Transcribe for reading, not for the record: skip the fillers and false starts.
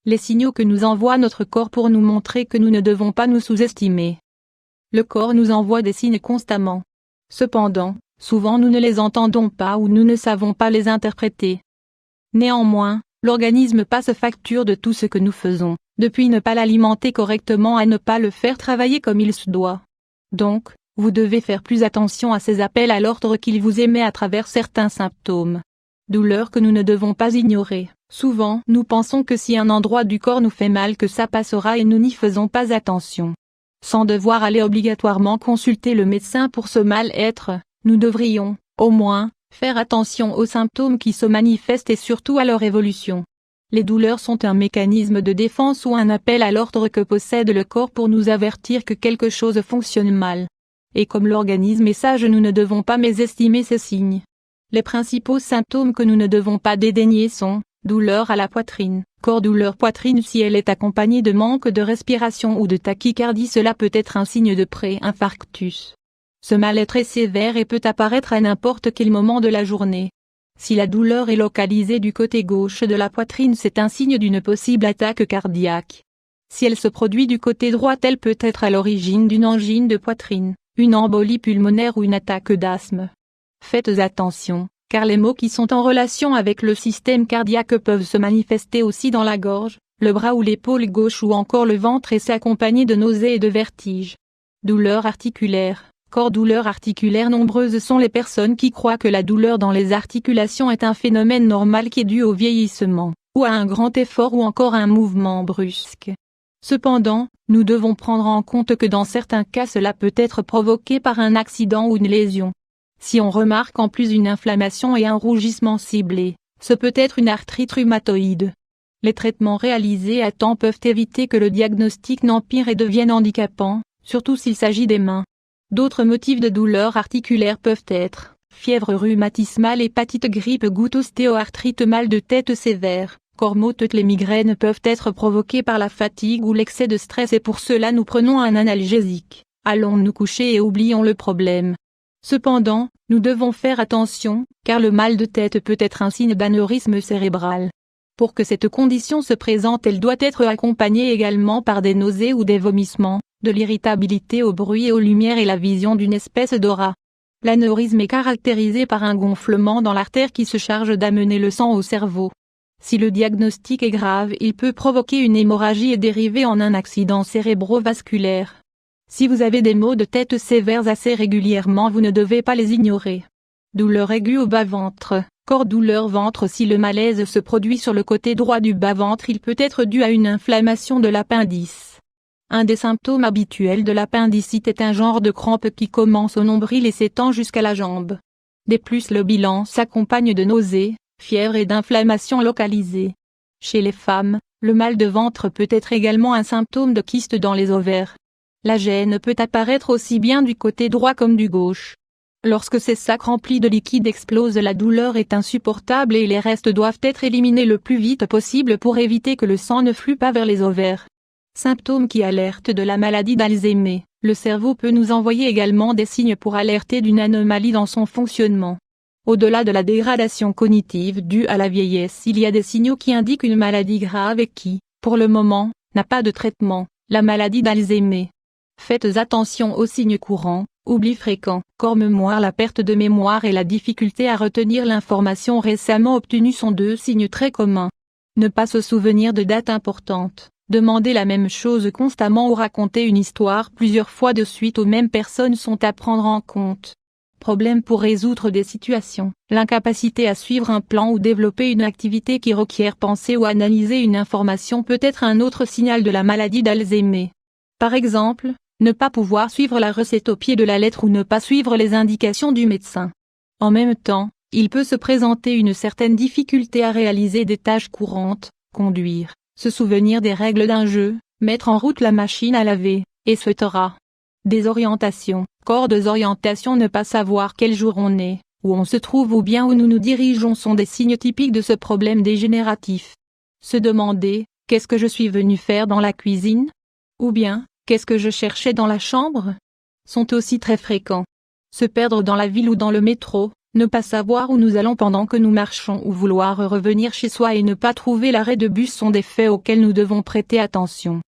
Les signaux que nous envoie notre corps pour nous montrer que nous ne devons pas nous sous-estimer. Le corps nous envoie des signes constamment. Cependant, souvent nous ne les entendons pas ou nous ne savons pas les interpréter. Néanmoins, l'organisme passe facture de tout ce que nous faisons, depuis ne pas l'alimenter correctement à ne pas le faire travailler comme il se doit. Donc, vous devez faire plus attention à ces appels à l'ordre qu'il vous émet à travers certains symptômes. Douleurs que nous ne devons pas ignorer. Souvent, nous pensons que si un endroit du corps nous fait mal que ça passera et nous n'y faisons pas attention. Sans devoir aller obligatoirement consulter le médecin pour ce mal-être, nous devrions, au moins, faire attention aux symptômes qui se manifestent et surtout à leur évolution. Les douleurs sont un mécanisme de défense ou un appel à l'ordre que possède le corps pour nous avertir que quelque chose fonctionne mal. Et comme l'organisme est sage, nous ne devons pas mésestimer ces signes. Les principaux symptômes que nous ne devons pas dédaigner sont douleur à la poitrine, douleur poitrine si elle est accompagnée de manque de respiration ou de tachycardie, cela peut être un signe de pré-infarctus. Ce mal-être est sévère et peut apparaître à n'importe quel moment de la journée. Si la douleur est localisée du côté gauche de la poitrine, c'est un signe d'une possible attaque cardiaque. Si elle se produit du côté droit, elle peut être à l'origine d'une angine de poitrine, une embolie pulmonaire ou une attaque d'asthme. Faites attention, car les maux qui sont en relation avec le système cardiaque peuvent se manifester aussi dans la gorge, le bras ou l'épaule gauche ou encore le ventre et s'accompagner de nausées et de vertiges. Douleurs articulaires. Douleurs articulaires. Nombreuses sont les personnes qui croient que la douleur dans les articulations est un phénomène normal qui est dû au vieillissement, ou à un grand effort ou encore à un mouvement brusque. Cependant, nous devons prendre en compte que dans certains cas cela peut être provoqué par un accident ou une lésion. Si on remarque en plus une inflammation et un rougissement ciblé, ce peut être une arthrite rhumatoïde. Les traitements réalisés à temps peuvent éviter que le diagnostic n'empire et devienne handicapant, surtout s'il s'agit des mains. D'autres motifs de douleurs articulaires peuvent être fièvre rhumatismale, hépatite, grippe, goutte, ostéoarthrite, mal de tête sévère, maux. Toutes les migraines peuvent être provoquées par la fatigue ou l'excès de stress et pour cela nous prenons un analgésique. Allons nous coucher et oublions le problème. Cependant, nous devons faire attention, car le mal de tête peut être un signe d'anévrisme cérébral. Pour que cette condition se présente, elle doit être accompagnée également par des nausées ou des vomissements, de l'irritabilité au bruit et aux lumières et la vision d'une espèce d'aura. L'anévrisme est caractérisé par un gonflement dans l'artère qui se charge d'amener le sang au cerveau. Si le diagnostic est grave, il peut provoquer une hémorragie et dériver en un accident cérébrovasculaire. Si vous avez des maux de tête sévères assez régulièrement, vous ne devez pas les ignorer. Douleur aiguë au bas-ventre. Douleur ventre. Si le malaise se produit sur le côté droit du bas-ventre, il peut être dû à une inflammation de l'appendice. Un des symptômes habituels de l'appendicite est un genre de crampe qui commence au nombril et s'étend jusqu'à la jambe. De plus, le bilan s'accompagne de nausées, fièvre et d'inflammations localisées. Chez les femmes, le mal de ventre peut être également un symptôme de kyste dans les ovaires. La gêne peut apparaître aussi bien du côté droit comme du gauche. Lorsque ces sacs remplis de liquide explosent, la douleur est insupportable et les restes doivent être éliminés le plus vite possible pour éviter que le sang ne flue pas vers les ovaires. Symptômes qui alertent de la maladie d'Alzheimer. Le cerveau peut nous envoyer également des signes pour alerter d'une anomalie dans son fonctionnement. Au-delà de la dégradation cognitive due à la vieillesse, il y a des signaux qui indiquent une maladie grave et qui, pour le moment, n'a pas de traitement, la maladie d'Alzheimer. Faites attention aux signes courants, oubli fréquent, mémoire. La perte de mémoire et la difficulté à retenir l'information récemment obtenue sont deux signes très communs. Ne pas se souvenir de dates importantes, demander la même chose constamment ou raconter une histoire plusieurs fois de suite aux mêmes personnes sont à prendre en compte. Problème pour résoudre des situations. L'incapacité à suivre un plan ou développer une activité qui requiert penser ou analyser une information peut être un autre signal de la maladie d'Alzheimer. Par exemple, ne pas pouvoir suivre la recette au pied de la lettre ou ne pas suivre les indications du médecin. En même temps, il peut se présenter une certaine difficulté à réaliser des tâches courantes, conduire, se souvenir des règles d'un jeu, mettre en route la machine à laver, etc. Désorientation. Désorientation. Ne pas savoir quel jour on est, où on se trouve ou bien où nous nous dirigeons sont des signes typiques de ce problème dégénératif. Se demander, qu'est-ce que je suis venu faire dans la cuisine? Ou bien, qu'est-ce que je cherchais dans la chambre? Sont aussi très fréquents. Se perdre dans la ville ou dans le métro, Ne pas savoir où nous allons pendant que nous marchons ou vouloir revenir chez soi et ne pas trouver l'arrêt de bus sont des faits auxquels nous devons prêter attention.